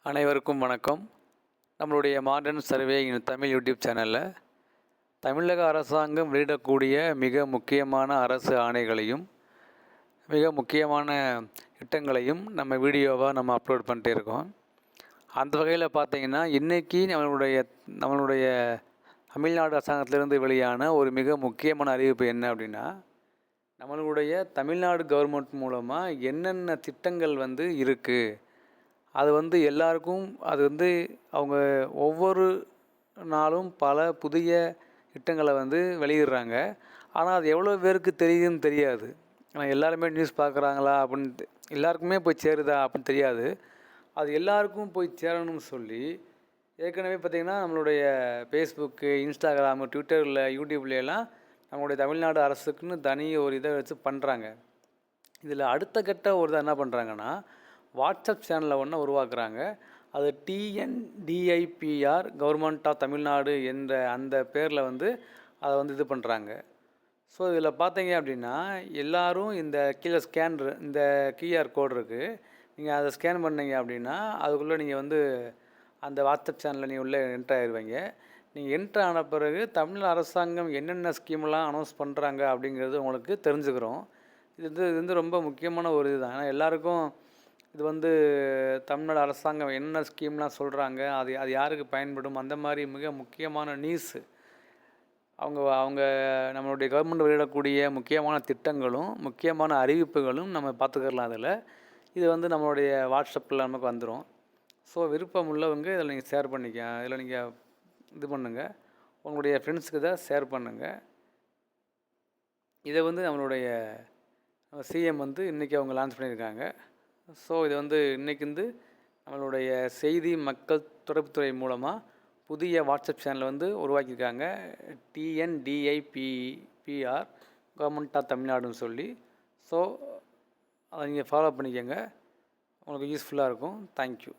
அனைவருக்கும் வணக்கம். நம்மளுடைய மாடர்ன் சர்வே இன் தமிழ் யூடியூப் சேனலில் தமிழக அரசாங்கம் வெளியிடக்கூடிய மிக முக்கியமான அரசு ஆணைகளையும் மிக முக்கியமான திட்டங்களையும் நம்ம வீடியோவாக நம்ம அப்லோட் பண்ணிட்டே இருக்கோம். அந்த வகையில் பார்த்திங்கன்னா இன்றைக்கி நம்மளுடைய தமிழ்நாடு அரசாங்கத்திலிருந்து வெளியான ஒரு மிக முக்கியமான அறிவிப்பு என்ன அப்படின்னா, நம்மளுடைய தமிழ்நாடு கவர்மெண்ட் மூலமாக என்னென்ன திட்டங்கள் இருக்குது, அது எல்லாருக்கும் அவங்க ஒவ்வொரு நாளும் பல புதிய திட்டங்களை வெளியிடுறாங்க. ஆனால் அது எவ்வளோ பேருக்கு தெரியுதுன்னு தெரியாது. ஆனால் எல்லாருமே நியூஸ் பார்க்குறாங்களா அப்படின்ட்டு எல்லாருக்குமே போய் சேருதா அப்படின்னு தெரியாது. அது எல்லாருக்கும் போய் சேரணும்னு சொல்லி ஏற்கனவே பார்த்திங்கன்னா நம்மளுடைய ஃபேஸ்புக்கு, இன்ஸ்டாகிராமு, ட்விட்டரில், யூடியூப்லையெல்லாம் நம்மளுடைய தமிழ்நாடு அரசுக்குன்னு தனி ஒரு இதை வச்சு பண்ணுறாங்க. இதில் அடுத்த கட்ட ஒரு இதை என்ன பண்ணுறாங்கன்னா, வாட்ஸ்அப் சேனலில் ஒன்று உருவாக்குறாங்க. அது டிஎன்டிஐபிஆர் கவர்மெண்ட் ஆஃப் தமிழ்நாடு என்ற அந்த பேரில் அதை இது பண்ணுறாங்க. ஸோ இதில் பார்த்தீங்க அப்படின்னா எல்லோரும் இந்த கீழே ஸ்கேன்ரு இந்த கியூஆர் கோடு இருக்குது, நீங்கள் அதை ஸ்கேன் பண்ணிங்க அப்படின்னா அதுக்குள்ளே நீங்கள் அந்த வாட்ஸ்அப் சேனலில் நீங்கள் உள்ளே என்ட்ரு ஆகிடுவீங்க. நீங்கள் என்ட்ரு ஆன பிறகு தமிழ் அரசாங்கம் என்னென்ன ஸ்கீம்லாம் அனௌன்ஸ் பண்ணுறாங்க அப்படிங்கிறது உங்களுக்கு தெரிஞ்சுக்கிறோம். இது ரொம்ப முக்கியமான ஒரு இதுதான். ஏன்னா எல்லாருக்கும் இது தமிழ்நாடு அரசாங்கம் என்ன ஸ்கீம்லாம் சொல்கிறாங்க, அது யாருக்கு பயன்படும், அந்த மாதிரி மிக முக்கியமான நியூஸு அவங்க நம்மளுடைய கவர்மெண்ட் வெளியிடக்கூடிய முக்கியமான திட்டங்களும் முக்கியமான அறிவிப்புகளும் நம்ம பார்த்துக்கலாம். அதில் இது நம்மளுடைய வாட்ஸ்அப்பில் நமக்கு வந்துடும். ஸோ விருப்பம் உள்ளவங்க இதில் நீங்கள் ஷேர் பண்ணிக்க, இதில் நீங்கள் இது பண்ணுங்கள், உங்களுடைய ஃப்ரெண்ட்ஸுக்கு இதை ஷேர் பண்ணுங்கள். இதை நம்மளுடைய சிஎம் இன்றைக்கி அவங்க லான்ச் பண்ணியிருக்காங்க. ஸோ இது இன்றைக்கி நம்மளுடைய செய்தி மக்கள் தொடர்புத்துறை மூலமாக புதிய வாட்ஸ்அப் சேனல் உருவாக்கியிருக்காங்க. டிஎன்டிஐபிஆர் கவர்மெண்ட் ஆஃப் தமிழ்நாடுன்னு சொல்லி. ஸோ அதை நீங்கள் ஃபாலோ பண்ணிக்கோங்க, உங்களுக்கு யூஸ்ஃபுல்லாக இருக்கும். தேங்க்யூ.